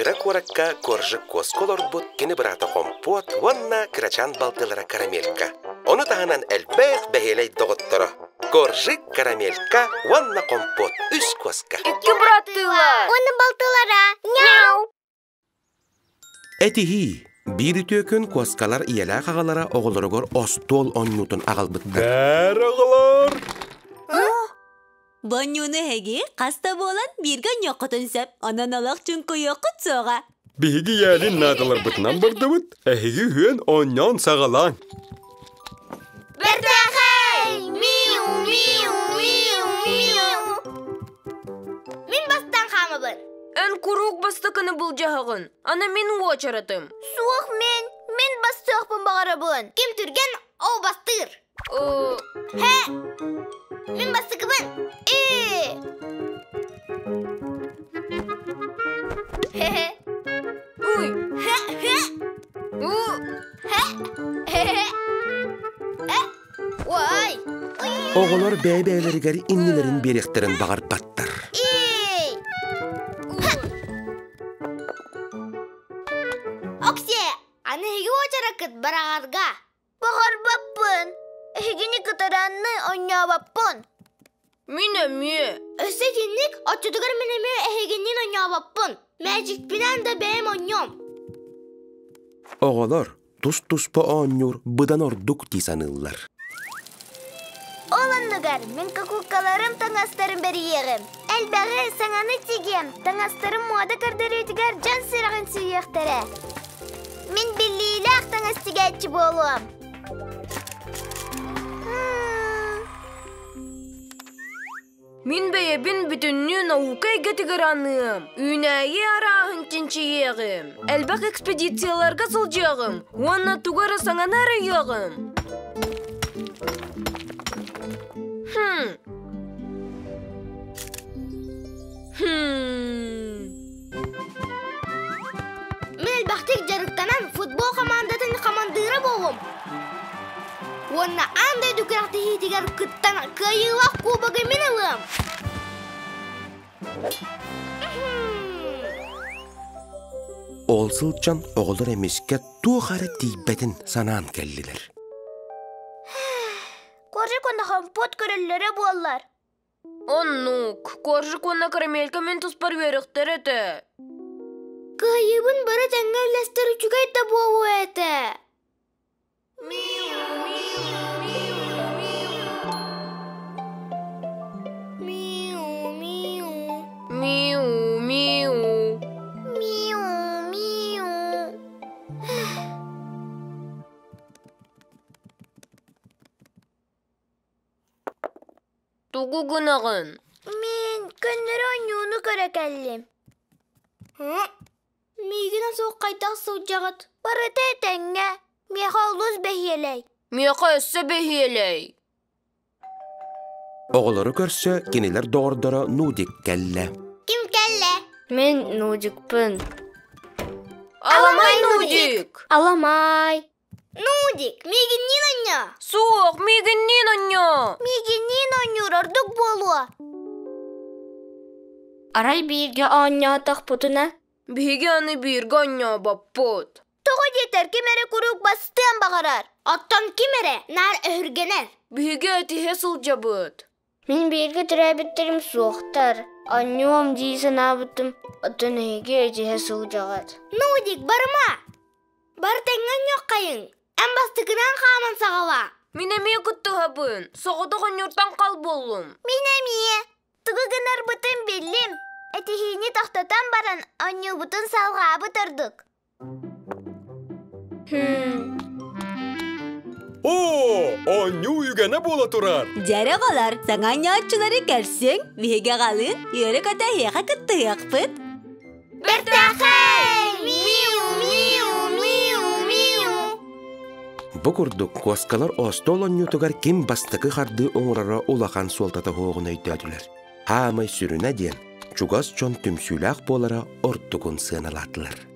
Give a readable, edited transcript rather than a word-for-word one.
Кыра-куаракка коржик косколорбут кини бырата компот, ванна кырачан балтылара карамелька. Оны таханан элбэх бэхелей доғыттыра. Коржик карамелька, ванна компот, үс коска. Икки быраттыла. Оны балтылара. Няу. Этихи, бири төкөн коскалар иелä қағалара оғылырығыр остол оннутын ағалбыттар. Бәр ағалар! Бонюны хеги қаста болан бирген яқытын сөп, ананалақ чүнкі яқыт соға. Биги ялин надалар бытынан бардыбыт, әхиги хүен оннан сағалан. Бердәхәй! Миу, миу, миу, миу. Мин бастан қамыбын. Эн курук бастыкыны бұл жағығын. Ана мен уачаратым. Суық мен бастықпын бағарабын. Кем түрген о бастыр. Хә! Мен бастықпын. Уй! Ой! Оғылар бәй-бәйлерігер иннелерін беректерін бағар баттар. Оксе, аны хеги очаракыт барағарға. Бағар баппын. Хегini кытаранны оня баппын. Мине ме? Өсегенник отчудығыр менеме эхегеннен оня баппын. Мәжик білән да бәйім оньом. Оғылар тус-туспа оннюр бұдан ордук тисанылар. Оланныгар, мен какуккаларым таңастарым бәрі еғім. Әлбәғі саңаны тегем, таңастарым мода кардары өтігер жан сырағын сүйектері. Мен білілі-ақ таңастыгәтчі болуым. Мин бәйебін бүтінні наукай гетігіраным. Үйнәйі арағын тенчі еғім. Әлбәқ экспедицияларға сылжағым. Уанна туғары саңанары еғім. Мен әлбәқтік жарықтанан футбол командатын командыры болым. Уанна андай дүкірақты хейтігер күттан кайылақ кубагы мен алым. Ол сылчан оғылар емеске туғары тейбетін санаан кәлілер. Коржы конда компот көрілері болар. Оннук, коржы конна карамелька мен тұспар веріқтер әті. Кайыбын бары тәңгі ләстер үчігай да болу әті. Миу, миу. Тугу гынағын. Мен көнлері ойнуыны көрі кәлім. Мейгіна соқ қайтақ соғжағыт. Барыта әтәңге. Меха ұлыз бәхелей. Меха өссі бәхелей. Оғылары көрсі, кенелер доғырдары нудик кәлі. Кім кәлі? Мен нудикпін. Аламай нудик. Аламай. Нудик, мегіннен ойна. Суық, мегіннен ойна. Мегіннен ойныр ордық болуы. Арай бирге ойна тақпытына? Бейге аны бирге ойна баппыт. Тоғы детер кемері күрік бастыан бағарар. Оттан кемері нар өргенер. Бейге әтіге сылжабыт. Мен бирге түрәбіттерім суықтар. Аннюам дейсін абытым. Оттан әйге әтіге сылжағат. Нудик, барма. Бар тәңген yok қайын. Ән бастығынан қамын сағала. Минеме күтті ғабын. Соғыдығын юртан қал болым. Минеме. Тұғы гынар бұтын белім. Әтихini тоқтатан баран аню бұтын салға бұтырдық. Онню үйгені бола тұрар. Жәрі қалар, саңа 냐атчылары кәрсің, веге қалын, үйері көті еға күтті еқпыт. Бердәхәй! Миу, миу, миу, миу. Бұқырдық коскалар остол оннютығар кем бастықы қарды оңырара олақан солтата хоғын өйдәділер. Хамай сүріне ден, чугас чон түмсүләқ болара ортығын сыналатылар.